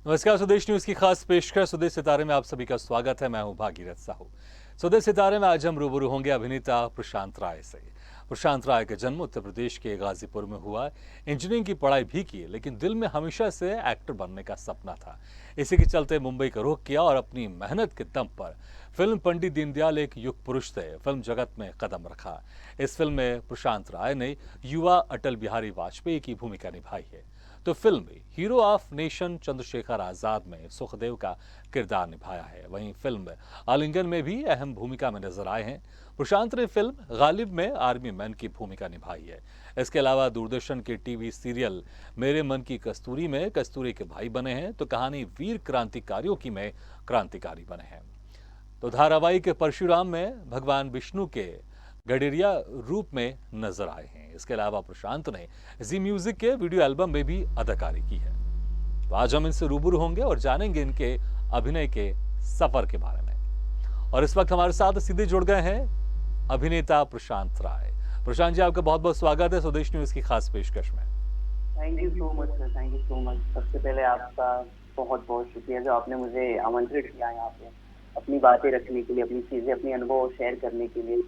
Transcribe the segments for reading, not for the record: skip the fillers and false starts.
नमस्कार। स्वदेश न्यूज की खास पेशकश स्वदेश सितारे में आप सभी का स्वागत है। मैं हूं भागीरथ साहू। स्वदेश सितारे में आज हम रूबरू होंगे अभिनेता प्रशांत राय से। प्रशांत राय का जन्म उत्तर प्रदेश के गाजीपुर में हुआ। इंजीनियरिंग की पढ़ाई भी की, लेकिन दिल में हमेशा से एक्टर बनने का सपना था। इसी के चलते मुंबई का रुख किया और अपनी मेहनत के दम पर फिल्म पंडित दीनदयाल एक युग पुरुष से फिल्म जगत में कदम रखा। इस फिल्म में प्रशांत राय ने युवा अटल बिहारी वाजपेयी की भूमिका निभाई है। तो फिल्म में hero of nation Chandrashekhar Azad में सुखदेव का किरदार निभाया है। वहीं फिल्म आलिंगन में भी अहम भूमिका में नजर आए हैं। प्रशांत ने फिल्म गालिब में आर्मी मैन की भूमिका निभाई है। इसके अलावा दूरदर्शन के टीवी सीरियल मेरे मन की कस्तूरी में कस्तूरी के भाई बने हैं, तो कहानी वीर क्रांतिकारियों की में क्रांतिकारी बने हैं। तो धारावाहिक परशुराम में भगवान विष्णु के गडेरिया रूप में नजर आए हैं। इसके अलावा प्रशांत ने जी म्यूजिक के वीडियो एल्बम में भी अदाकारी की है। तो आज हम इनसे रूबरू होंगे और जानेंगे इनके अभिनय के सफर के बारे में। और इस वक्त हमारे साथ सीधे जुड़ गए हैं अभिनेता प्रशांत राय। प्रशांत जी, आपका बहुत बहुत स्वागत है स्वदेश न्यूज की खास पेशकश में। Thank you so much sir, thank you so much. सबसे पहले आपका बहुत बहुत शुक्रिया जो आपने मुझे आमंत्रित किया यहाँ पे अपनी बातें रखने के लिए, अपनी चीजें, अपने अनुभव शेयर करने के लिए।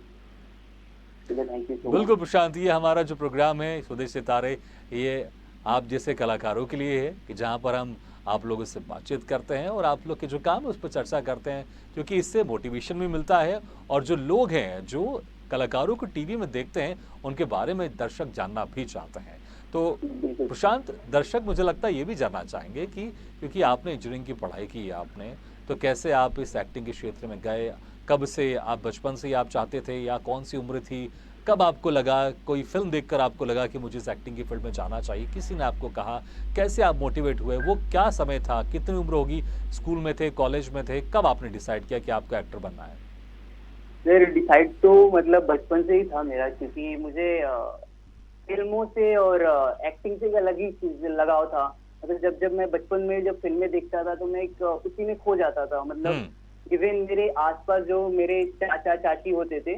Thank you so much. बिल्कुल प्रशांत, ये हमारा जो प्रोग्राम है स्वदेश सितारे, ये आप जैसे कलाकारों के लिए है कि जहाँ पर हम आप लोगों से बातचीत करते हैं और आप लोग के जो काम है उस पर चर्चा करते हैं, क्योंकि इससे मोटिवेशन भी मिलता है और जो लोग हैं जो कलाकारों को टीवी में देखते हैं उनके बारे में दर्शक जानना भी चाहते हैं। तो प्रशांत, दर्शक मुझे लगता है ये भी जानना चाहेंगे कि क्योंकि आपने इंजीनियरिंग की पढ़ाई की आपने, तो कैसे आप इस एक्टिंग के क्षेत्र में गए? कब से आप, बचपन से ही आप चाहते थे या कौन सी उम्र थी? कब आपको लगा, कोई फिल्म देखकर आपको लगा कि मुझे इस एक्टिंग की फील्ड में जाना चाहिए? किसी ने आपको कहा? कैसे आप मोटिवेट हुए? वो क्या समय था? कितनी उम्र होगी? स्कूल में थे, कॉलेज में थे? कब आपने डिसाइड किया कि आपको एक्टर बनना है? सर डिसाइड तो मतलब बचपन से ही था मेरा, क्योंकि मुझे फिल्मों से और एक्टिंग से एक अलग ही चीज लगाव था। मतलब जब जब मैं बचपन में जब फिल्में देखता था तो मैं एक उसी में खो जाता था। मतलब इवन मेरे आसपास जो मेरे चाचा चाची होते थे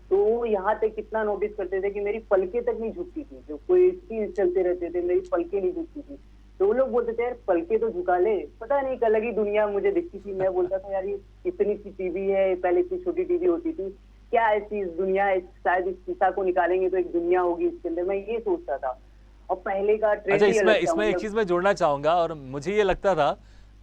तो यहाँ तक कितना नोटिस करते थे कि मेरी पलकें तक नहीं झुकती थी। जो कोई सीन चलते रहते थे मेरी पलकें नहीं झुकती थी, तो वो लोग बोलते थे यार पलकें तो झुका ले। पता नहीं, एक अलग ही दुनिया मुझे दिखती थी। मैं बोलता था यार ये इतनी सी टीवी है, पहले इतनी छोटी टीवी होती थी, क्या ऐसी दुनिया है, शायद इस शीशा को निकालेंगे तो एक दुनिया होगी इसके अंदर। मैं ये सोचता था। और पहले का ट्रेंड अच्छा, ही अलग था। इसमें एक चीज मैं जोड़ना चाहूंगा, और मुझे ये लगता था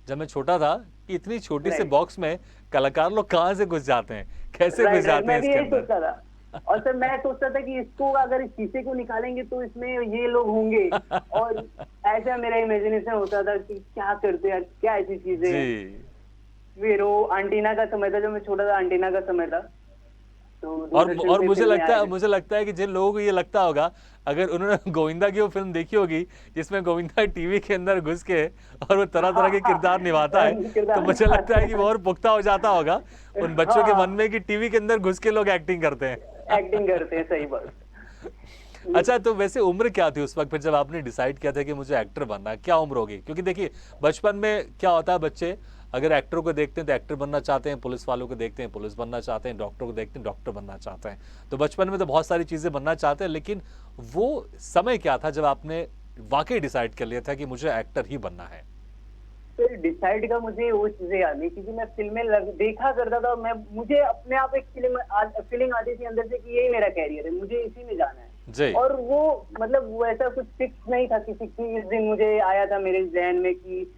जब मैं छोटा था कि इतनी छोटी से बॉक्स में कलाकार लोग कहाँ से घुस जाते हैं, कैसे घुस जाते हैं मैं भी इसके यही अंदर? सोचता था। और सर मैं सोचता था कि इसको अगर इस शीशे को निकालेंगे तो इसमें ये लोग होंगे। और ऐसा मेरा इमेजिनेशन होता था कि क्या करते हैं, क्या ऐसी चीजें हैं। जी। फिर वो एंटीना का समय था, जब मैं छोटा था एंटीना का समय था, तो दूरदर्शन और पे फिल्में आए थे। मुझे लगता है कि जिन लोगों को ये लगता होगा, अगर उन्होंने गोविंदा की वो फिल्म देखी होगी जिसमें गोविंदा टीवी के अंदर घुस के और वो तरह तरह के किरदार निभाता है, तो मुझे लगता है कि वो और पुख्ता हो जाता होगा उन बच्चों के मन में कि टीवी के अंदर घुस के लोग एक्टिंग करते हैं। एक्टिंग करते हैं, सही बात। अच्छा, तो वैसे उम्र क्या थी उस वक्त फिर जब आपने डिसाइड किया था कि मुझे एक्टर बनना है? क्या उम्र होगी? क्योंकि देखिए बचपन में क्या होता है, बच्चे अगर एक्टर को देखते हैं तो एक्टर बनना चाहते हैं, पुलिस वालों को देखते हैं पुलिस बनना चाहते हैं, डॉक्टर को देखते हैं डॉक्टर बनना चाहते हैं। तो बचपन में तो बहुत सारी चीजें बनना चाहते हैं, लेकिन वो समय क्या था जब आपने वाकई डिसाइड कर लिया था कि मुझे एक्टर ही बनना है? फिर डिसाइड का मुझे वो चीजें याद नहीं, क्योंकि मैं फिल्में देखा करता था। मुझे अपने आप एक फीलिंग आती थी अंदर से कि यही मेरा कैरियर है, मुझे इसी में जाना है। जी। और वो मतलब वो ऐसा कुछ फिक्स नहीं था किसी की। इस दिन मुझे आया था मेरे जहन में कि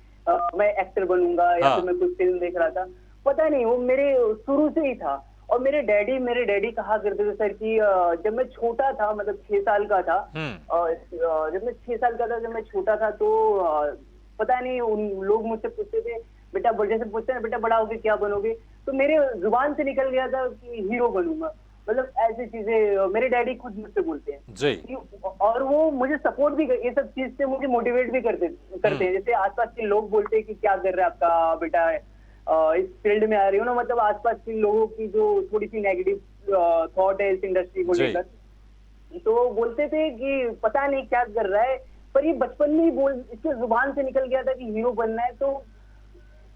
मैं एक्टर बनूंगा, या फिर मैं कुछ फिल्म देख रहा था, पता नहीं, वो मेरे शुरू से ही था। और मेरे डैडी कहा करते थे सर कि जब मैं छोटा था, मतलब 6 साल का था, जब मैं 6 साल का था, जब मैं छोटा था, तो पता नहीं उन लोग मुझसे पूछते थे बेटा, जैसे पूछते हैं बेटा बड़ा होके क्या बनोगे, तो मेरे जुबान से निकल गया था कि हीरो बनूंगा। मतलब ऐसी चीजें मेरे डैडी खुद मुझसे बोलते हैं जी। और वो मुझे सपोर्ट भी ये सब चीज से मुझे मोटिवेट भी करते हैं। जैसे आसपास के लोग बोलते हैं कि क्या कर रहा है आपका बेटा, इस फील्ड में आ रही हो ना। मतलब आसपास के लोगों की जो थोड़ी सी नेगेटिव थॉट है इस इंडस्ट्री को लेकर, तो बोलते थे कि पता नहीं क्या कर रहा है। पर ये बचपन में ही इसके जुबान से निकल गया था कि हीरो बनना है। तो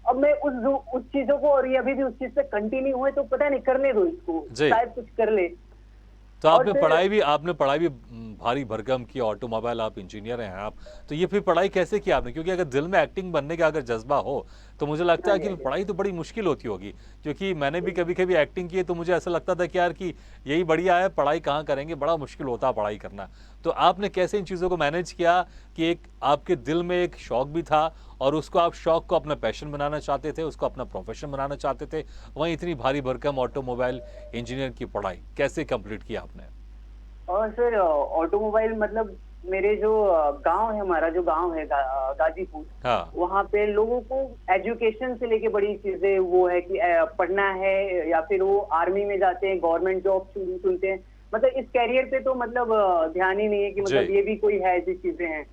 अब मैं उस चीजों को, और ये अभी भी उस चीज से कंटिन्यू हुए, तो पता नहीं, करने दो इसको, शायद कुछ कर ले। तो और फिर आपने पढ़ाई भी भारी भरकम की, ऑटोमोबाइल, आप इंजीनियर हैं आप, तो ये फिर पढ़ाई कैसे की आपने? क्योंकि अगर दिल में एक्टिंग बनने का अगर जज्बा हो तो मुझे लगता हाँ है जी, कि हाँ फिर जी। पढ़ाई तो बड़ी मुश्किल होती होगी। क्योंकि मैंने भी कभी कभी एक्टिंग की है तो मुझे ऐसा लगता था कि यार कि यही बढ़िया है, पढ़ाई कहाँ करेंगे, बड़ा मुश्किल होता है पढ़ाई करना। तो आपने कैसे इन चीज़ों को मैनेज किया कि एक आपके दिल में एक शौक भी था और उसको आप शौक को अपना पैशन बनाना चाहते थे, उसको अपना प्रोफेशन बनाना चाहते थे, वहीं इतनी भारी भरकम ऑटोमोबाइल इंजीनियर की पढ़ाई कैसे कंप्लीट किया आपने? और सर ऑटोमोबाइल मतलब मेरे जो गांव है, हमारा जो गांव है गाजीपुर, हाँ। वहाँ पे लोगों को एजुकेशन से लेके बड़ी चीजें वो है कि पढ़ना है या फिर वो आर्मी में जाते हैं, गवर्नमेंट जॉब चुनते हैं। मतलब इस कैरियर पे तो मतलब ध्यान ही नहीं है कि मतलब जी। ये भी कोई है, ऐसी चीजें हैं।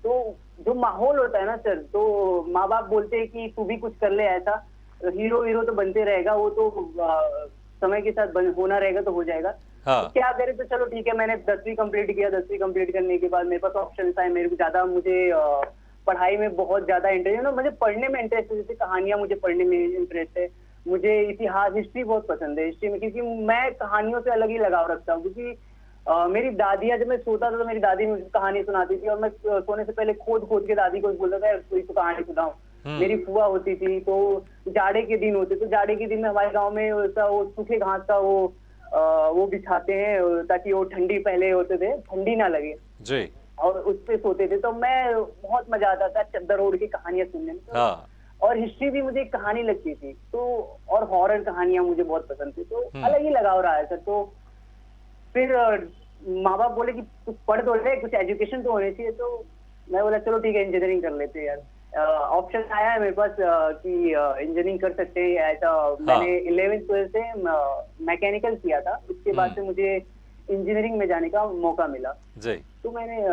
तो जो माहौल होता है ना सर, तो माँ बाप बोलते हैं कि तू भी कुछ कर ले ऐसा, हीरो हीरो तो बनते रहेगा, वो तो समय के साथ होना रहेगा तो हो जाएगा। तो हाँ। क्या करें, तो चलो ठीक है, मैंने 10वीं कंप्लीट किया। 10वीं कंप्लीट करने के बाद मेरे पास ऑप्शन आए, मेरे को ज्यादा मुझे पढ़ाई में बहुत ज्यादा इंटरेस्ट है ना, मुझे पढ़ने में इंटरेस्ट है, जैसे कहानियां मुझे पढ़ने में इंटरेस्ट है। मुझे इतिहास, हिस्ट्री बहुत पसंद है। हिस्ट्री में क्योंकि मैं कहानियों से अलग ही लगाव रखता हूँ, क्योंकि मेरी दादियाँ, जब मैं सोता था तो मेरी दादी मुझे कहानी सुनाती थी, और मैं सोने से पहले खोद खोद के दादी को बोलता था कोई तो कहानी सुनाओ। मेरी हम्म। फुआ होती थी, तो जाड़े के दिन होते, तो जाड़े के दिन में हमारे गांव में वैसा वो सूखे घास का वो बिछाते हैं ताकि वो ठंडी, पहले होते थे ठंडी ना लगे, जी। और उस पे सोते थे। तो मैं बहुत मजा आता था चद्दर ओढ़ के कहानियां सुनने में। तो हाँ। और हिस्ट्री भी मुझे एक कहानी लगती थी, तो और हॉरर कहानियां मुझे बहुत पसंद थी, तो हम्म। अलग ही लगाव रहा है सर। तो फिर माँ बाप बोले कि तू पढ़ तो ले, कुछ एजुकेशन तो होनी चाहिए। तो मैं बोला चलो ठीक है, इंजीनियरिंग कर लेते हैं यार। ऑप्शन आया है मेरे पास कि इंजीनियरिंग कर सकते हैं ऐसा। मैंने हाँ। 11th ट्वेल्थ से मैकेनिकल किया था, उसके बाद से मुझे इंजीनियरिंग में जाने का मौका मिला। जी। तो मैंने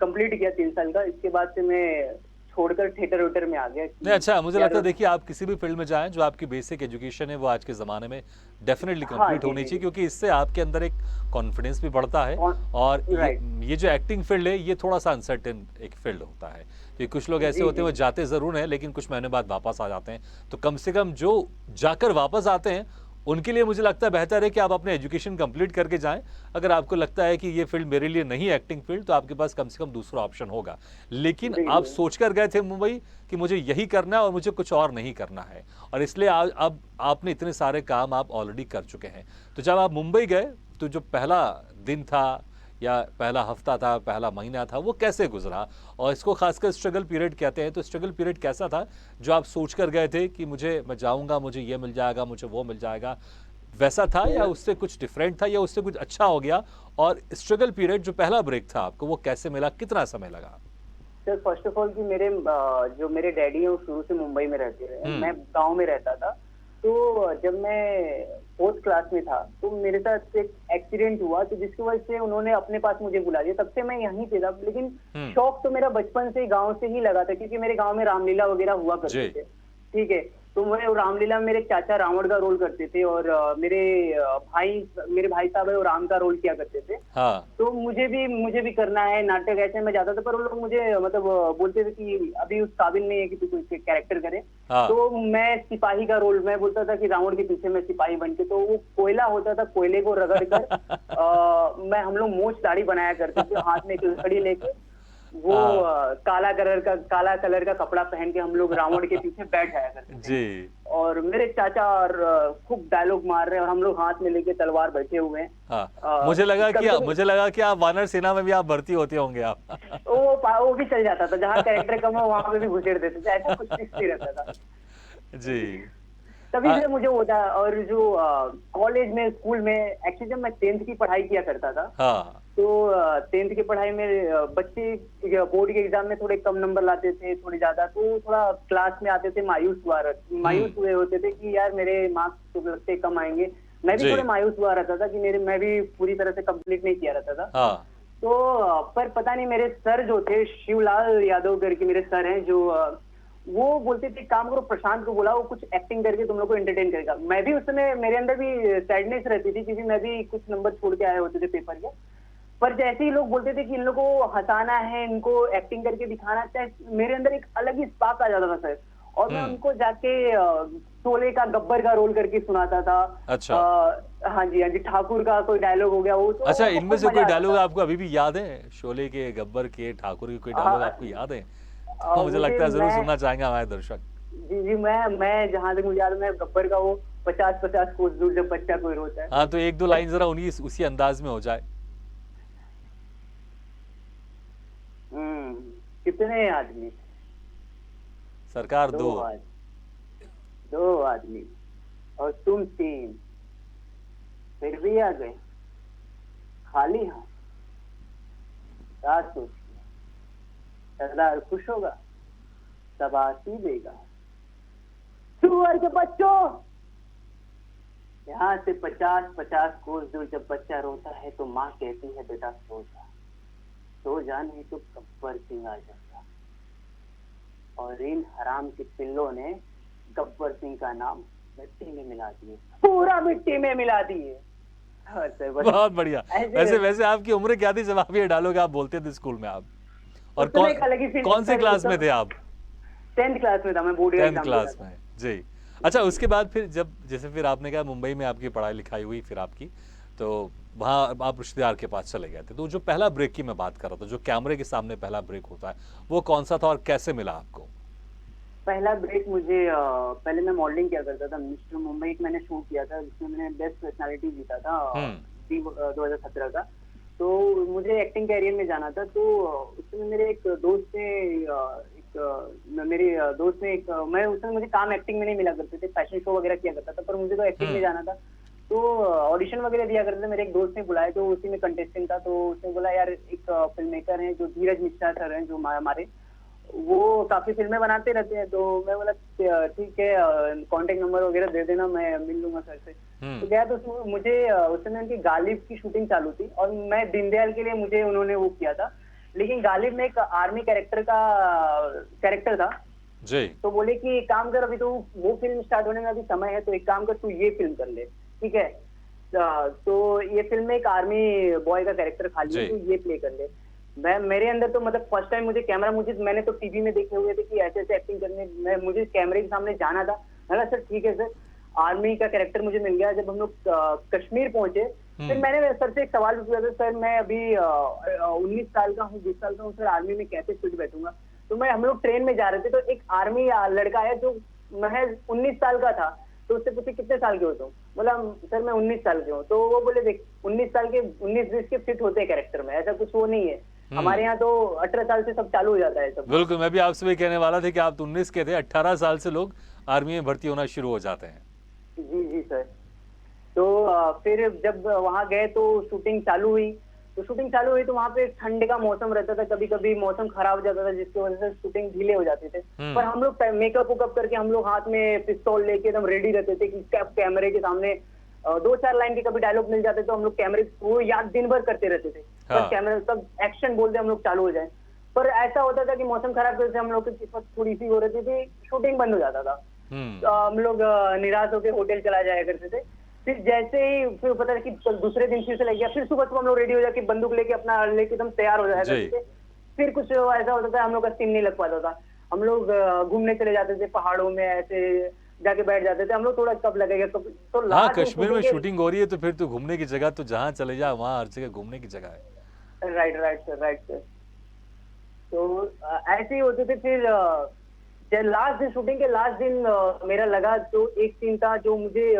कंप्लीट किया 3 साल का। इसके बाद से मैं छोड़कर थिएटर वेटर में आ गया नहीं, कि अच्छा, मुझे यार। लगता है देखिए आप किसी भी फील्ड में जाएं, जो आपकी बेसिक एजुकेशन है वो आज के ज़माने में डेफिनेटली हाँ कंप्लीट जी, होनी जी, चाहिए, जी। क्योंकि इससे आपके अंदर एक कॉन्फिडेंस भी बढ़ता है। और और राइट। ये जो एक्टिंग फील्ड है ये थोड़ा सा अनसर्टेन एक फील्ड होता है, कि कुछ लोग ऐसे जी, होते हैं जी, वो जाते ज़रूर हैं लेकिन कुछ महीने बाद वापस आ जाते हैं। तो कम से कम जो जाकर वापस आते हैं उनके लिए मुझे लगता है बेहतर है कि आप अपने एजुकेशन कंप्लीट करके जाएं। अगर आपको लगता है कि ये फील्ड मेरे लिए नहीं है एक्टिंग फील्ड, तो आपके पास कम से कम दूसरा ऑप्शन होगा। लेकिन जी, आप जी। सोचकर गए थे मुंबई कि मुझे यही करना है और मुझे कुछ और नहीं करना है, और इसलिए अब आपने इतने सारे काम आप ऑलरेडी कर चुके हैं। तो जब आप मुंबई गए तो जो पहला दिन था या पहला हफ्ता था, पहला महीना था, वो कैसे गुजरा? और इसको खासकर स्ट्रगल पीरियड कहते हैं, तो स्ट्रगल पीरियड कैसा था जो आप सोच कर गए थे कि मैं जाऊंगा, मुझे ये मिल जाएगा, मुझे वो मिल जाएगा? वैसा था या उससे कुछ डिफरेंट था या उससे कुछ अच्छा हो गया? और स्ट्रगल पीरियड जो पहला ब्रेक था आपको वो कैसे मिला, कितना समय लगा? सर फर्स्ट ऑफ ऑल कि मेरे जो मेरे डैडी हैं वो शुरू से मुंबई में रहते रहे, मैं हम्म। गांव में रहता था। तो जब मैं 4th क्लास में था तो मेरे साथ एक एक्सीडेंट हुआ, तो जिसकी वजह से उन्होंने अपने पास मुझे बुला लिया। तब से मैं यहीं पे था, लेकिन हम्म। शौक तो मेरा बचपन से ही गांव से ही लगा था, क्योंकि मेरे गांव में रामलीला वगैरह हुआ जी। करते थे। ठीक है। तो मैं वो रामलीला में मेरे चाचा रावण का रोल करते थे, और मेरे भाई साहब है वो राम का रोल किया करते थे। हाँ। तो मुझे भी करना है नाटक, ऐसे मैं जाता था, पर वो लोग मुझे मतलब बोलते थे कि अभी उस काबिल नहीं है कि तू कोई कैरेक्टर करे। हाँ। तो मैं सिपाही का रोल, मैं बोलता था कि रावण के पीछे मैं सिपाही बन के, तो वो कोयला होता था, कोयले को रगड़ कर मैं हम लोग मूंछ दाढ़ी बनाया करते थे, हाथ में एक लकड़ी लेके, वो हाँ। काला कलर का कपड़ा पहन के हम लोग रावण के पीछे बैठ जाया करते थे। जी। और मेरे चाचा और खूब डायलॉग मार रहे हैं, और हम लोग हाथ में लेके तलवार बैठे हुए हैं। हाँ, मुझे लगा कभी कि आप वानर सेना में भी आप भर्ती होते होंगे आप। वो भी चल जाता था, जहाँ कैरेक्टर कम हो वहां पे भी घुसेड़ देते थे, ऐसा कुछ फिक्स नहीं रहता था। जी। तभी से मुझे होता। और जो कॉलेज में, स्कूल में, एक्चुअली जब मैं 10th की पढ़ाई किया करता था, हाँ। तो 10th की पढ़ाई में बच्चे बोर्ड के एग्जाम में थोड़े कम नंबर लाते थे, थोड़े ज्यादा, तो थोड़ा क्लास में आते थे मायूस हुए होते थे कि यार मेरे मार्क्स तो लगते कम आएंगे। मैं भी जी। थोड़े मायूस हुआ रहता था कि मैं भी पूरी तरह से कंप्लीट नहीं किया रहता था। हाँ। तो पर पता नहीं, मेरे सर जो थे, शिवलाल यादव करके मेरे सर हैं, जो वो बोलते थे काम करो, प्रशांत को बुलाओ, कुछ एक्टिंग करके तुम लोग को एंटरटेन करेगा। मैं भी उस समय, मेरे अंदर भी सैडनेस रहती थी, क्योंकि मैं भी कुछ नंबर छोड़ के आए होते थे पेपर के। पर जैसे ही लोग बोलते थे कि इन लोगों को हंसाना है, इनको एक्टिंग करके दिखाना चाहिए, मेरे अंदर एक अलग ही स्पार्क आ जाता था सर। और मैं उनको जाके शोले का गब्बर का रोल करके सुनाता था। अच्छा। हाँ जी, हाँ जी, ठाकुर का कोई डायलॉग हो गया वो तो अच्छा, वो इनमें खूब से कोई मजा आता डायलॉग था। आपको अभी भी याद है? शोले के, गब्बर के, ठाकुर के कोई डायलॉग आपको याद है? तो मुझे मुझे लगता है ज़रूर मैं सुनना चाहेंगे हमारे दर्शक। जी, जी, मैं जहाँ तक मुझे याद है मैं गब्बर का वो 50-50 कोस दूर जब बच्चा कोई रोता है। हाँ, तो 1-2 लाइन ज़रा उन्हीं उसी अंदाज़ में हो जाए। हुँ, कितने आदमी थे? सरकार 2 2। आदमी 2 आदमी और तुम 3 फिर भी आ गए, खाली हाथ, क्या सोच लिया? सरदार खुश होगा, शाबाशी देगा। सुअर के बच्चों! यहाँ से 50-50 कोस दूर जब बच्चा रोता है तो माँ कहती है बेटा सो जा नहीं तो गब्बर सिंह आ जाएगा। और इन हराम के पिल्लों ने गब्बर सिंह का नाम मिट्टी में मिला दिए, पूरा मिट्टी में मिला दिए। हाँ सर, बस बहुत बढ़िया। ऐसे वैसे वैसे आपकी उम्र क्या थी जब आप ये डायलॉग आप बोलते थे स्कूल में आप? और उस समय एक अलग ही फील कौन सी सर, क्लास में थे आप? 10th क्लास में था, मैं बोर्ड का 10th एग्जाम दे रहा क्लास था। में। जी। अच्छा, उसके बाद फिर जब जैसे फिर आपने कहा मुंबई में आपकी पढ़ाई-लिखाई हुई फिर आपकी, तो वहाँ आप रिश्तेदार के पास चले गए थे। तो जो पहला ब्रेक की मैं बात कर रहा था, जो कैमरे के सामने पहला ब्रेक होता है, वो कौन-सा था और कैसे मिला आपको? पहला ब्रेक मुझे पहले मैं मॉडलिंग किया करता था, मिस्टर मुंबई एक मैंने शूट किया था जिसमें मैंने बेस्ट पर्सनालिटी जीता था हुँ। 2017 का। तो मुझे एक्टिंग कैरियर में जाना था, तो उस समय मेरे एक दोस्त ने मैं उस समय मुझे काम एक्टिंग में नहीं मिला करते थे, फैशन शो वगैरह किया करता था, पर मुझे तो एक्टिंग में हुँ। जाना था। तो ऑडिशन वगैरह दिया करते थे, मेरे एक दोस्त ने बुलाया तो उसी में कंटेस्टेंट था, तो उसने बोला यार एक फिल्म मेकर हैं जो धीरज मिश्रा सर हैं जो हमारे, वो काफ़ी फ़िल्में बनाते रहते हैं, तो मैं बोला ठीक है, कॉन्टैक्ट नंबर वगैरह दे देना, मैं मिल लूँगा सर से। तो हुँ। गया तो उसमें मुझे उस समय उनकी गालिब की शूटिंग चालू थी और मैं दीनदयाल के लिए मुझे उन्होंने वो किया था। लेकिन गालिब में एक आर्मी कैरेक्टर था, जी। तो बोले कि एक काम कर, अभी तो वो फ़िल्म स्टार्ट होने में अभी समय है, तो एक काम कर तू ये फ़िल्म कर ले, ठीक है? तो ये फ़िल्म में एक आर्मी बॉय का कैरेक्टर खाली है, जी। तू ये प्ले कर ले। मेरे अंदर तो मतलब फर्स्ट टाइम मैंने तो टीवी में देखे हुए थे कि ऐसे-ऐसे एक्टिंग करने, मुझे कैमरे के सामने जाना था। मैंने कहा सर ठीक है सर, आर्मी का कैरेक्टर मुझे मिल गया। जब हम लोग कश्मीर पहुँचे, फिर हुँ। मैंने सर से एक सवाल पूछा था, सर मैं अभी 19 साल का हूँ, 20 साल का हूँ सर, आर्मी में कैसे फिट बैठूँगा? तो हम लोग ट्रेन में जा रहे थे, तो एक आर्मी लड़का आया जो महज़ 19 साल का था। तो उससे पूछे कितने साल के हो तुम? बोला सर मैं 19 साल के हूँ। तो वो बोले देख 19 साल के 19-20 के फिट होते हैं कैरेक्टर में, ऐसा कुछ वो नहीं है। हमारे हुँ। यहाँ तो 18 साल से सब चालू हो जाता है सब। बिल्कुल, मैं भी आपसे वही कहने वाला था कि आप तो 19 के थे, 18 साल से लोग आर्मी में भर्ती होना शुरू हो जाते हैं। जी, जी सर। तो फिर जब वहाँ गए तो शूटिंग चालू हुई तो वहाँ पे ठंड का मौसम रहता था, कभी-कभी मौसम खराब हो जाता था जिसकी वजह से शूटिंग डिले हो जाते थे। पर हुँ। हम लोग मेकअप वूकअप करके हम लोग हाथ में पिस्तौल लेके एकदम रेडी रहते थे कि कैमरे के सामने 2-4 लाइन के कभी डायलॉग मिल जाते तो हम लोग कैमरे वो याद दिन भर करते रहते थे। बस हाँ। कैमरा तब एक्शन बोलते हम लोग चालू हो जाए। पर ऐसा होता था कि मौसम खराब की वजह से हम लोग की किस्मत थोड़ी-सी हो रहती थी, शूटिंग बंद हो जाता था। हुँ। हम लोग निराश होकर होटल चला जाया करते थे। फिर जैसे ही फिर पता है कि दूसरे दिन फिर से लग गया, फिर सुबह-सुबह हम लोग रेडी हो जाके बंदूक लेके अपना लेके एकदम तैयार हो जाया जी। करते थे। फिर कुछ ऐसा होता था हम लोग का सीन नहीं लग पाता था। हम लोग घूमने चले जाते थे पहाड़ों में, ऐसे जाके बैठ जाते थे। हम लोग थोड़ा कब लगेगा कब, तो हाँ, लास्ट दिन कश्मीर में शूटिंग के शूटिंग हो रही है तो फिर तो घूमने की जगह तो जहाँ चले जाओ वहाँ हर जगह घूमने की जगह है। Right, right sir. तो ऐसे ही होते थे। फिर लास्ट दिन शूटिंग के लास्ट दिन मेरा लगा जो एक सीन था जो मुझे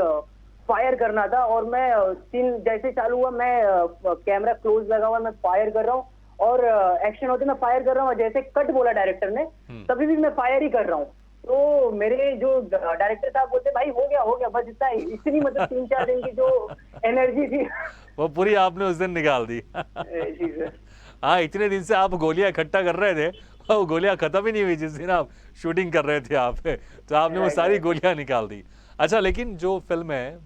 फायर करना था, और मैं सीन जैसे चालू हुआ, मैं कैमरा क्लोज लगा हुआ, मैं फायर कर रहा हूँ और एक्शन होते मैं फायर कर रहा हूँ, और जैसे कट बोला डायरेक्टर ने तभी भी मैं फायर ही कर रहा हूँ। तो मेरे जो डायरेक्टर साहब बोलते भाई हो गया बस इतना ही। इतनी मतलब 3-4 दिन की जो एनर्जी थी वो पूरी आपने उस दिन निकाल दी। जी सर। हाँ, इतने दिन से आप गोलियाँ इकट्ठा कर रहे थे और वो गोलियाँ खत्म ही नहीं हुई जिस दिन आप शूटिंग कर रहे थे आप तो आपने वो राइट, सारी राइट। गोलियाँ निकाल दी। अच्छा, लेकिन जो फ़िल्म है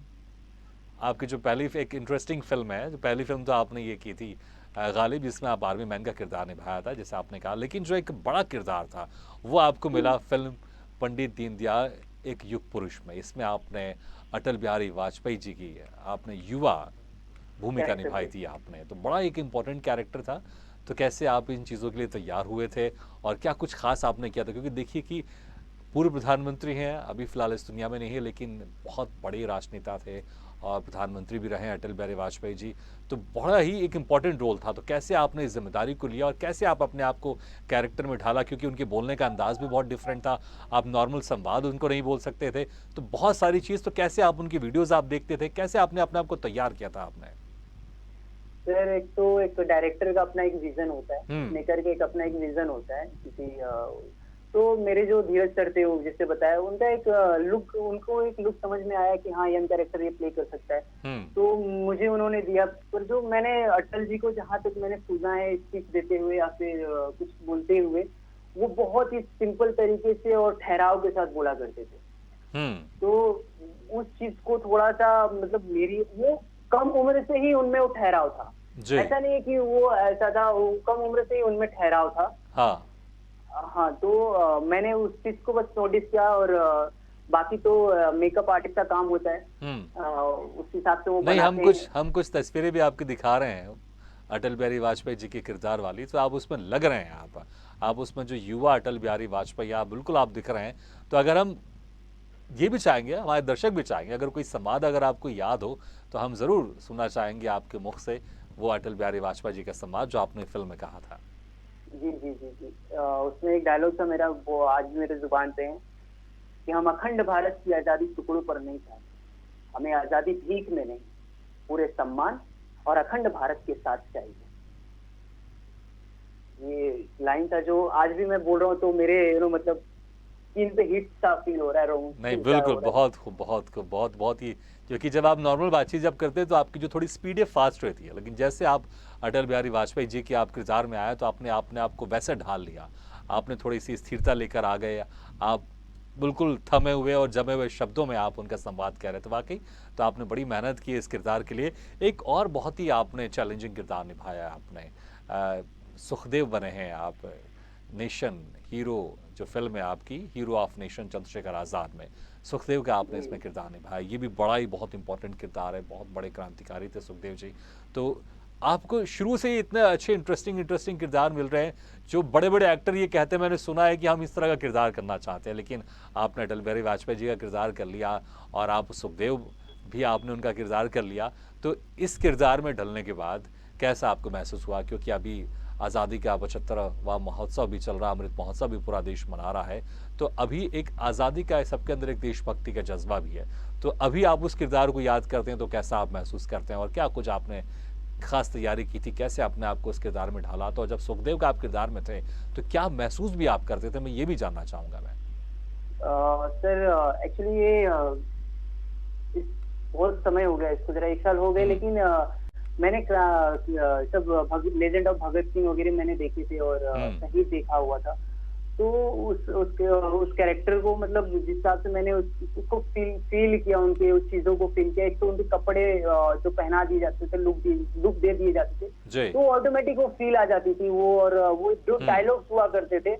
आपकी, जो पहली एक इंटरेस्टिंग फ़िल्म है, जो पहली फ़िल्म तो आपने ये की थी गालिब, जिसमें आप आर्मी मैन का किरदार निभाया था जैसे आपने कहा, लेकिन जो एक बड़ा किरदार था वो आपको मिला फ़िल्म पंडित दीनदयाल एक युग पुरुष में। इसमें आपने अटल बिहारी वाजपेयी जी की आपने युवा भूमिका कैरेक्टर निभाई थे। थी आपने, तो बड़ा एक इम्पॉर्टेंट कैरेक्टर था। तो कैसे आप इन चीज़ों के लिए तैयार हुए थे और क्या कुछ खास आपने किया था? क्योंकि देखिए कि पूर्व प्रधानमंत्री हैं, अभी फिलहाल इस दुनिया में नहीं है, लेकिन बहुत बड़े राजनेता थे और प्रधानमंत्री भी रहे हैं अटल बिहारी वाजपेयी जी। तो बड़ा ही एक इम्पॉर्टेंट रोल था। तो कैसे आपने इस जिम्मेदारी को लिया और कैसे आप अपने आप को कैरेक्टर में ढाला, क्योंकि उनके बोलने का अंदाज भी बहुत डिफरेंट था, आप नॉर्मल संवाद उनको नहीं बोल सकते थे, तो बहुत सारी चीज़। तो कैसे आप उनकी वीडियोज़ आप देखते थे, कैसे आपने अपने आप को तैयार किया था आपने? सर एक तो एक डायरेक्टर का अपना एक विजन होता है, हम्म। मेकर के एक अपना एक विजन होता है किसी तो मेरे जो धीरज सर थे वो जिससे बताया उनका एक लुक, उनको एक लुक समझ में आया कि हाँ यंग कैरेक्टर ये प्ले कर सकता है। हम्म। तो मुझे उन्होंने दिया, पर जो मैंने अटल जी को जहाँ तक मैंने सुना है स्पीच देते हुए या फिर कुछ बोलते हुए, वो बहुत ही सिंपल तरीके से और ठहराव के साथ बोला करते थे। हम्म। तो उस चीज को थोड़ा सा मतलब मेरी वो कम उम्र से ही उनमें वो ठहराव था। जी। ऐसा नहीं है कि वो ऐसा था, वो कम उम्र से ही उनमें ठहराव था। हाँ। हाँ तो मैंने उस चीज को बस नोटिस किया और बाकी तो मेकअप आर्टिस्ट का काम होता है। उस हिसाब से वो नहीं, बनाते हैं। हम कुछ तस्वीरें भी आपकी दिखा रहे हैं अटल बिहारी वाजपेयी जी के किरदार वाली, तो आप उसमें लग रहे हैं, आप उसमें जो युवा अटल बिहारी वाजपेयी आप बिल्कुल आप दिख रहे हैं। तो अगर हम ये भी चाहेंगे, हमारे दर्शक भी चाहेंगे, अगर कोई संवाद अगर आपको याद हो तो हम ज़रूर सुनना चाहेंगे आपके मुख से वो अटल बिहारी वाजपेयी जी का संवाद जो आपने फिल्म में कहा था। जी जी जी जी उसमें एक डायलॉग था मेरा, वो आज भी मेरे जुबान पे है कि हम अखंड भारत की आजादी टुकड़ों पर नहीं चाहते, हमें आजादी भीख में नहीं, पूरे सम्मान और अखंड भारत के साथ चाहिए। ये लाइन था जो आज भी मैं बोल रहा हूँ तो मेरे मतलब स्किन पे हिट सा फील हो रहा है, रोम नहीं, बिल्कुल, बहुत खूब, बहुत खूब, बहुत बहुत ही, क्योंकि जब आप नॉर्मल बातचीत जब करते हैं तो आपकी जो थोड़ी स्पीड है फास्ट रहती है, लेकिन जैसे आप अटल बिहारी वाजपेयी जी के आप किरदार में आए तो आपने अपने आप को वैसे ढाल लिया, आपने थोड़ी सी स्थिरता लेकर आ गए, आप बिल्कुल थमे हुए और जमे हुए शब्दों में आप उनका संवाद कह रहे थे। वाकई तो आपने बड़ी मेहनत की इस किरदार के लिए। एक और बहुत ही आपने चैलेंजिंग किरदार निभाया आपने, सुखदेव बने हैं आप, नेशन हीरो जो फिल्म है आपकी, hero of nation Chandrashekhar Azad में सुखदेव का आपने इसमें किरदार निभाया। ये भी बड़ा ही बहुत इंपॉर्टेंट किरदार है, बहुत बड़े क्रांतिकारी थे सुखदेव जी। तो आपको शुरू से ही इतने अच्छे इंटरेस्टिंग किरदार मिल रहे हैं, जो बड़े बड़े एक्टर ये कहते हैं, मैंने सुना है कि हम इस तरह का किरदार करना चाहते हैं, लेकिन आपने अटल बिहारी वाजपेयी जी का किरदार कर लिया और आप सुखदेव भी आपने उनका किरदार कर लिया। तो इस किरदार में ढलने के बाद कैसा आपको महसूस हुआ, क्योंकि अभी आज़ादी का 75वां महोत्सव भी चल रहा, अमृत महोत्सव भी पूरा देश मना रहा है, तो अभी एक आज़ादी का सबके अंदर एक देशभक्ति का जज्बा भी है, तो अभी आप उस किरदार को याद करते हैं तो कैसा आप महसूस करते हैं और क्या कुछ आपने खास तैयारी की थी, कैसे अपने आप को उस किरदार में ढाला? तो जब सुखदेव का आप किरदार में थे तो क्या महसूस भी आप करते थे, मैं ये भी जानना चाहूंगा मैं। सर एक्चुअली ये बहुत समय हो गया, इसको जरा 1 साल हो गए, लेकिन मैंने सब लेजेंड ऑफ भगत सिंह वगैरह मैंने देखे थे और शहीद देखा हुआ था। तो उस कैरेक्टर को मतलब जिस हिसाब से मैंने उसको फील किया, उनके उस चीजों को फील किया। एक तो उनके कपड़े जो पहना दिए जाते थे, लुक दे दिए जाते थे, तो ऑटोमेटिक वो फील आ जाती थी वो। और वो जो डायलॉग्स हुआ करते थे,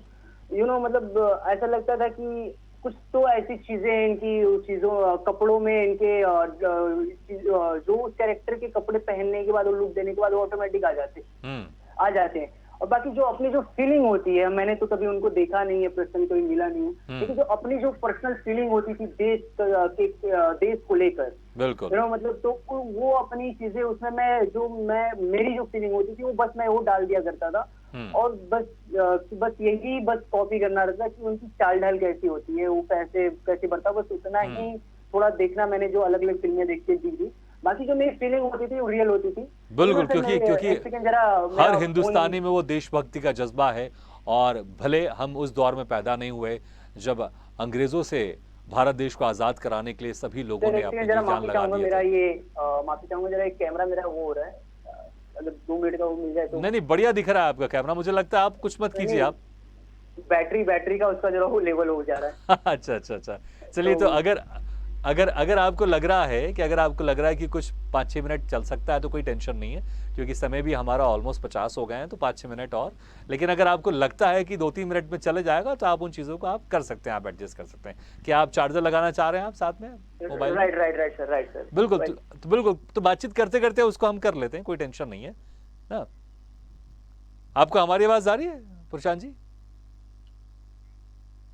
मतलब ऐसा लगता था कि कुछ तो ऐसी चीजें इनकी चीजों कपड़ों में इनके जो उस कैरेक्टर के कपड़े पहनने के बाद, लुक देने के बाद ऑटोमेटिक आ जाते हैं। और बाकी जो अपनी जो फीलिंग होती है, मैंने तो कभी उनको देखा नहीं है, पर्सन कभी मिला नहीं है, लेकिन जो अपनी जो पर्सनल फीलिंग होती थी देश को लेकर, बिल्कुल मतलब तो वो अपनी चीजें उसमें मेरी जो फीलिंग होती थी वो बस मैं वो डाल दिया करता था। और बस यही कॉपी करना रहता है कि उनकी चाल ढाल कैसी होती है, वो कैसे बढ़ता, बस उतना ही थोड़ा देखना मैंने जो अलग अलग फिल्में देखती थी। बाकी जो मेरी फीलिंग होती थी वो रियल होती थी। बिल्कुल, क्योंकि हर हिंदुस्तानी में वो देशभक्ति का जज्बा है, और भले हम उस दौर में पैदा नहीं हुए जब अंग्रेजों से भारत देश को आजाद कराने के लिए सभी लोगों ने अपनी जान लगा दी। मेरा ये माफी चाहूंगा, जरा एक कैमरा मेरा वो हो रहा है, अगर 2 मिनट का वो मिल जाए तो। नहीं, बढ़िया दिख रहा है आपका कैमरा, मुझे लगता है आप कुछ मत कीजिए, आप बैटरी का उसका जो लेवल हो जा रहा है। अच्छा, चलिए। तो अगर आपको लग रहा है कि कुछ 5-6 मिनट चल सकता है तो कोई टेंशन नहीं है, क्योंकि समय भी हमारा ऑलमोस्ट 50 हो गए हैं, तो 5-6 मिनट और। लेकिन अगर आपको लगता है कि 2-3 मिनट में चले जाएगा तो आप उन चीज़ों को आप कर सकते हैं, आप एडजस्ट कर सकते हैं। क्या आप चार्जर लगाना चाह रहे हैं आप साथ में मोबाइल? राइट सर, बिल्कुल। तो बातचीत करते करते उसको हम कर लेते हैं, कोई टेंशन नहीं है ना। आपको हमारी आवाज़ आ रही है प्रशांत जी?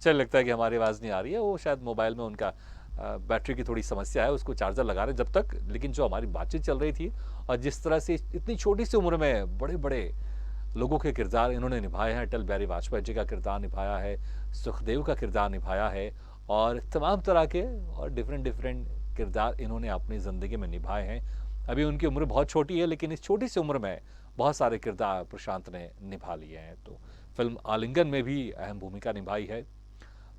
चल लगता है कि हमारी आवाज़ नहीं आ रही है, वो शायद मोबाइल में उनका बैटरी की थोड़ी समस्या है, उसको चार्जर लगा रहे हैं जब तक। लेकिन जो हमारी बातचीत चल रही थी और जिस तरह से इतनी छोटी सी उम्र में बड़े बड़े लोगों के किरदार इन्होंने निभाए हैं, अटल बिहारी वाजपेयी जी का किरदार निभाया है, सुखदेव का किरदार निभाया है, और तमाम तरह के और डिफरेंट डिफरेंट किरदार इन्होंने अपनी ज़िंदगी में निभाए हैं। अभी उनकी उम्र बहुत छोटी है, लेकिन इस छोटी सी उम्र में बहुत सारे किरदार प्रशांत ने निभा लिए हैं। तो फिल्म आलिंगन में भी अहम भूमिका निभाई है।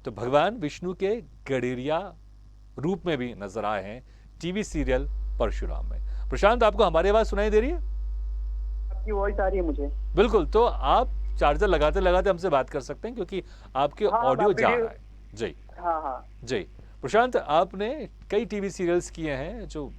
तो भगवान विष्णु के गडेरिया रूप में भी नजर आए हैं टीवी सीरियल परशुराम में। प्रशांत, आपको हमारी आवाज़ सुनाई दे रही है? आपकी वॉइस आ रही है मुझे। बिल्कुल, तो आप चार्जर लगाते लगाते हमसे बात कर सकते हैं क्योंकि आपके हाँ, ऑडियो आप जा वीडियो- रहा है। जी हाँ हाँ। जी। प्रशांत, आपने कई टीवी सीरियल्स किए हैं, जो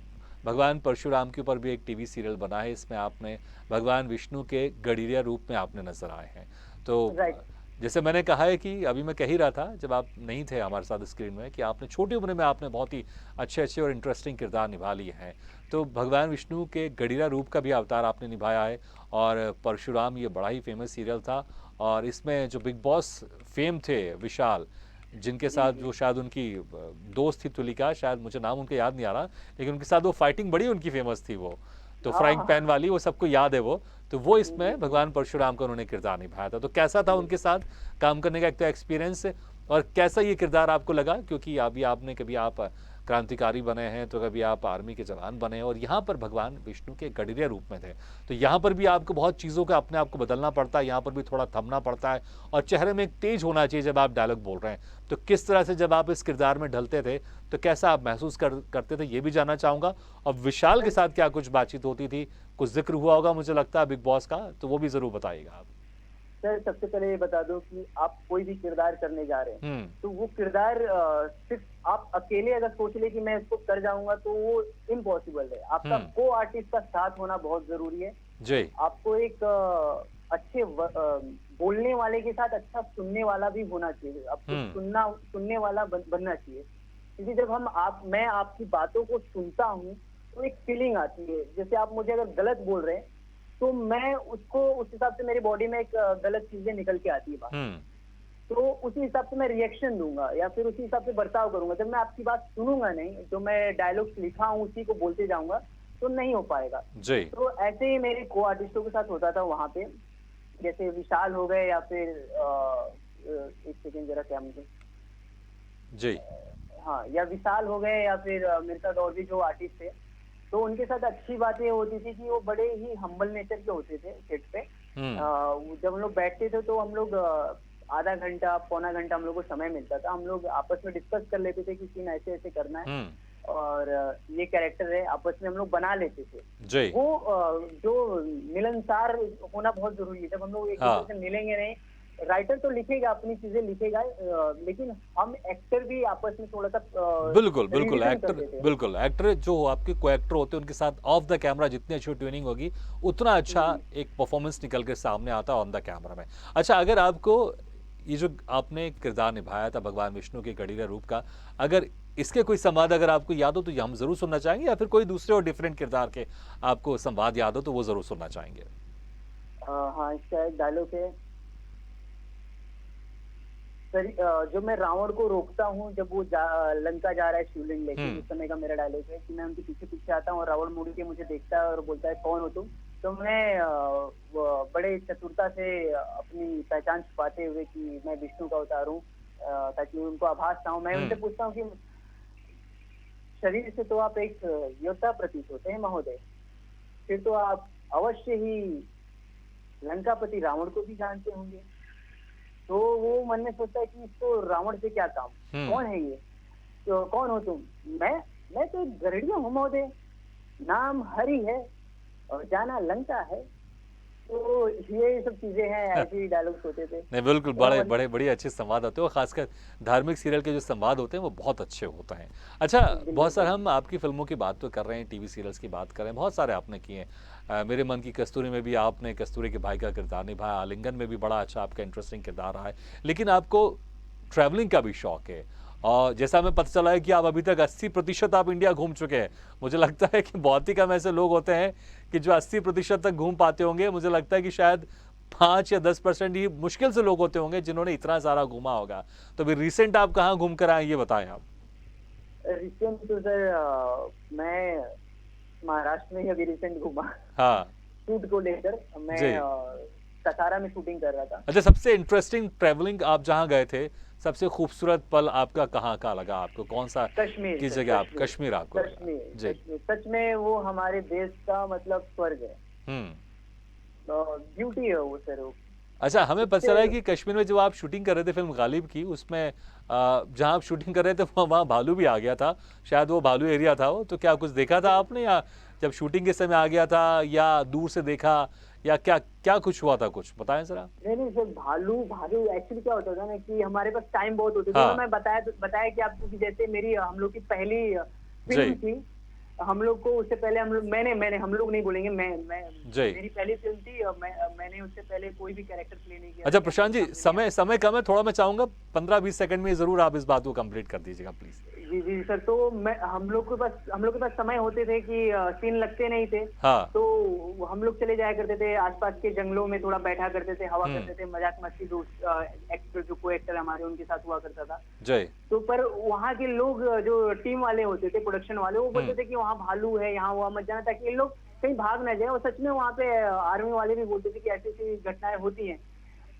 भगवान परशुराम के ऊपर भी एक टीवी सीरियल बना है, इसमें आपने भगवान विष्णु के गडीरिया रूप में आपने नजर आए हैं। तो राइट। जैसे मैंने कहा है कि अभी मैं कह ही रहा था जब आप नहीं थे हमारे साथ स्क्रीन में, कि आपने छोटी उम्र में आपने बहुत ही अच्छे अच्छे और इंटरेस्टिंग किरदार निभा लिए हैं। तो भगवान विष्णु के गडीरा रूप का भी अवतार आपने निभाया है, और परशुराम ये बड़ा ही फेमस सीरियल था, और इसमें जो बिग बॉस फेम थे विशाल, जिनके साथ जो शायद उनकी दोस्त थी तुलिका, शायद मुझे नाम उनका याद नहीं आ रहा, लेकिन उनके साथ वो फाइटिंग बड़ी उनकी फेमस थी, वो तो हाँ, फ्राइंग हाँ। पैन वाली, वो सबको याद है वो। तो वो इसमें भगवान परशुराम का उन्होंने किरदार निभाया था। तो कैसा था उनके साथ काम करने का एक तो एक्सपीरियंस, और कैसा ये किरदार आपको लगा? क्योंकि अभी आपने कभी आप क्रांतिकारी बने हैं, तो कभी आप आर्मी के जवान बने हैं, और यहाँ पर भगवान विष्णु के गडरिया रूप में थे। तो यहाँ पर भी आपको बहुत चीज़ों का अपने आप को बदलना पड़ता है, यहाँ पर भी थोड़ा थमना पड़ता है, और चेहरे में एक तेज होना चाहिए जब आप डायलॉग बोल रहे हैं। तो किस तरह से जब आप इस किरदार में ढलते थे, तो कैसा आप महसूस करते थे, ये भी जानना चाहूँगा। और विशाल के साथ क्या कुछ बातचीत होती थी, कुछ जिक्र हुआ होगा मुझे लगता है बिग बॉस का, तो वो भी ज़रूर बताइएगा आप। सर, सबसे पहले ये बता दो कि आप कोई भी किरदार करने जा रहे हैं, तो वो किरदार सिर्फ आप अकेले अगर सोच ले कि मैं इसको कर जाऊंगा, तो वो इम्पॉसिबल है। आपका को आर्टिस्ट का साथ होना बहुत जरूरी है। जी। आपको एक अच्छे बोलने वाले के साथ अच्छा सुनने वाला भी होना चाहिए। आपको सुनने वाला बनना चाहिए। क्योंकि जब मैं आपकी बातों को सुनता हूँ, तो एक फीलिंग आती है। जैसे आप मुझे अगर गलत बोल रहे हैं, तो मैं उसको उस हिसाब से मेरी बॉडी में एक गलत चीजें निकल के आती है बात, तो उसी हिसाब से मैं रिएक्शन दूंगा या फिर उसी हिसाब से बर्ताव करूंगा। जब मैं आपकी बात सुनूंगा नहीं, जो मैं डायलॉग्स लिखा हूँ उसी को बोलते जाऊंगा, तो नहीं हो पाएगा जी। तो ऐसे ही मेरे को आर्टिस्टों के साथ होता था वहां पे। जैसे विशाल हो गए, या फिर एक सेकेंड जरा, क्या मुझे जी। हाँ, या विशाल हो गए, या फिर मेरे साथ और भी जो आर्टिस्ट थे, तो उनके साथ अच्छी बातें होती थी कि वो बड़े ही हम्बल नेचर के होते थे सेट पे। जब हम लोग बैठते थे, तो हम लोग आधा घंटा पौना घंटा हम लोग को समय मिलता था। हम लोग आपस में डिस्कस कर लेते थे कि सीन ऐसे ऐसे करना है, और ये कैरेक्टर है, आपस में हम लोग बना लेते थे जी। वो जो मिलनसार होना बहुत जरूरी है। जब हम लोग एक दूसरे से मिलेंगे नहीं, राइटर तो लिखेगा, अपनी चीजें लिखेगा, लेकिन हम एक्टर भी आपस में थोड़ा सा बिल्कुल एक्टर जो आपके को एक्टर होते हैं, उनके साथ ऑफ द कैमरा जितनी अच्छी ट्यूनिंग होगी, उतना अच्छा एक परफॉर्मेंस निकल के सामने आता है ऑन द कैमरा में। अच्छा, अगर आपको ये जो आपने किरदार निभाया था भगवान विष्णु के गडीरा रूप का, अगर इसके कोई संवाद अगर आपको याद हो तो हम जरूर सुनना चाहेंगे, या फिर कोई दूसरे और डिफरेंट किरदार के आपको संवाद याद हो तो वो जरूर सुनना चाहेंगे। हाँ, इसका एक डायलॉग है सर, जो मैं रावण को रोकता हूँ जब वो लंका जा रहा है शिवलिंग लेके, उस समय का मेरा डायलॉग है कि मैं उनके पीछे पीछे आता हूँ, और रावण मुड़ के मुझे देखता है और बोलता है कौन हो तुम। तो मैं बड़े चतुरता से अपनी पहचान छुपाते हुए कि मैं विष्णु का अवतार हूँ, ताकि उनको आभास ना हो, मैं उनसे पूछता हूँ कि शरीर से तो आप एक योद्धा प्रतीत होते हैं महोदय, फिर तो आप अवश्य ही लंकापति रावण को भी जानते होंगे। तो वो मन में सोचता है कि इसको रावण से क्या काम, कौन है ये, तो कौन हो तुम? मैं तो एक गरुड़िया हूँ महोदय, नाम हरि है और जाना लंका है। तो ये सब चीजें हैं, ऐसे ही डायलॉग्स होते थे। नहीं, बिल्कुल, बड़े अच्छे संवाद होते हैं, और खासकर धार्मिक सीरियल के जो संवाद होते हैं वो बहुत अच्छे होते हैं। अच्छा, बहुत सारे हम आपकी फिल्मों की बात तो कर रहे हैं, टीवी सीरियल्स की बात कर रहे हैं, बहुत सारे आपने किए हैं। मेरे मन की कस्तूरी में भी आपने कस्तूरी के भाई का किरदार निभाया, आलिंगन में भी बड़ा अच्छा आपका इंटरेस्टिंग किरदार रहा है। लेकिन आपको ट्रैवलिंग का भी शौक है, और जैसा हमें पता चला है कि आप अभी तक 80% आप इंडिया घूम चुके हैं। मुझे लगता है कि बहुत ही कम ऐसे लोग होते हैं कि जो 80% तक घूम पाते होंगे। मुझे लगता है कि शायद 5 या 10% ही मुश्किल से लोग होते होंगे जिन्होंने इतना सारा घूमा होगा। तो अभी रिसेंट आप कहाँ घूम कर आए ये बताएं आप। रिसेंट तो सर मैं महाराष्ट्र में ही अभी रिसेंट घूमा हाँ शूट को लेकर। मैं जी। कसारा में शूटिंग कर रहा था। अच्छा, सबसे इंटरेस्टिंग ट्रैवलिंग आप जहाँ गए थे, सबसे खूबसूरत पल आपका कहाँ का लगा आपको? कौन सा कश्मीर की सर, जगह आप कश्मीर आपको लगा? कश्मीर जी। कश्मीर सच में वो हमारे देश का मतलब स्वर्ग है। ब्यूटी है वो सर। वो अच्छा, हमें पता चला है कि कश्मीर में जब आप शूटिंग कर रहे थे फिल्म गालिब की, उसमें जहाँ आप शूटिंग कर रहे थे वहाँ भालू भी आ गया था, शायद वो भालू एरिया था वो, तो क्या कुछ देखा था आपने, या जब शूटिंग के समय आ गया था, या दूर से देखा, या क्या क्या कुछ हुआ था, कुछ बताएं जरा। नहीं सर, भालू भालू एक्चुअली क्या होता था ना कि हमारे पास टाइम बहुत होता हाँ। था। मैं बताया कि आपको कि जैसे मेरी हम लोग की पहली जी। फिल्म थी। हम लोग को उससे पहले हम लोग मैंने हम लोग नहीं बोलेंगे, मैं जी। मेरी पहली फिल्म थी और मैंने उससे पहले कोई भी कैरेक्टर प्ले नहीं किया। अच्छा प्रशांत जी, समय कम है थोड़ा, मैं चाहूंगा 15-20 सेकंड में जरूर आप इस बात को कंप्लीट कर दीजिएगा प्लीज। Ji ji sir. तो हम लोग के पास समय होते थे कि सीन लगते नहीं थे। हाँ। तो हम लोग चले जाया करते थे आसपास के जंगलों में, थोड़ा बैठा करते थे, हवा करते थे, मजाक मस्ती एक्टर जो को एक्टर हमारे उनके साथ हुआ करता था। जी। तो पर वहाँ के लोग जो टीम वाले होते थे, प्रोडक्शन वाले, वो बोलते थे कि वहाँ भालू है, यहाँ वहाँ मत जाना, ताकि इन लोग कहीं भाग ना जाए। और सच में वहाँ पे आर्मी वाले भी बोलते थे कि ऐसी ऐसी घटनाएं होती हैं।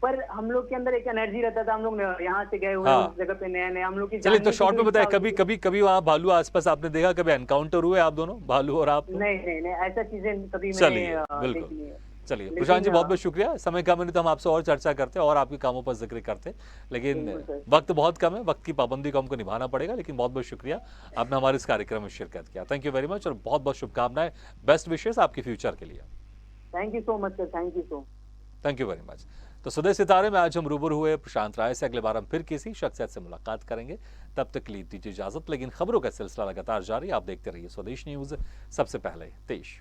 पर हम लोग के अंदर एक एनर्जी रहता था, हम लोग यहाँ से गए हुए हाँ। उस जगह पे नया नया, हम लोग की चलिए, तो जानने की शॉर्ट जो में बताए, इच्छा कभी होती थी। कभी कभी वहाँ भालू आसपास आपने देखा, कभी एनकाउंटर हुए आप दोनों, भालू और आप? नहीं ऐसा चीजें कभी चलिए, मैंने देखी बिल्कुल। नहीं है। चलिए लेकिन, प्रशांत जी, बहुत बहुत शुक्रिया। समय कम है तो हम आपसे और चर्चा करते और आपके कामों पर जिक्र करते, लेकिन बिल्कुल सर। वक्त बहुत कम है, वक्त की पाबंदी को हमको निभाना पड़ेगा। लेकिन बहुत बहुत शुक्रिया, आपने हमारे इस कार्यक्रम में शिरकत किया। थैंक यू वेरी मच, और बहुत बहुत शुभकामनाएं, बेस्ट विशेष आपके फ्यूचर के लिए। Thank you so much sir, thank you so. Thank you very much. तो स्वदेश सितारे में आज हम रूबरू हुए प्रशांत राय से। अगले बार हम फिर किसी शख्सियत से मुलाकात करेंगे, तब तक के लिए दीजिए इजाजत। लेकिन खबरों का सिलसिला लगातार जारी, आप देखते रहिए स्वदेश न्यूज, सबसे पहले देश।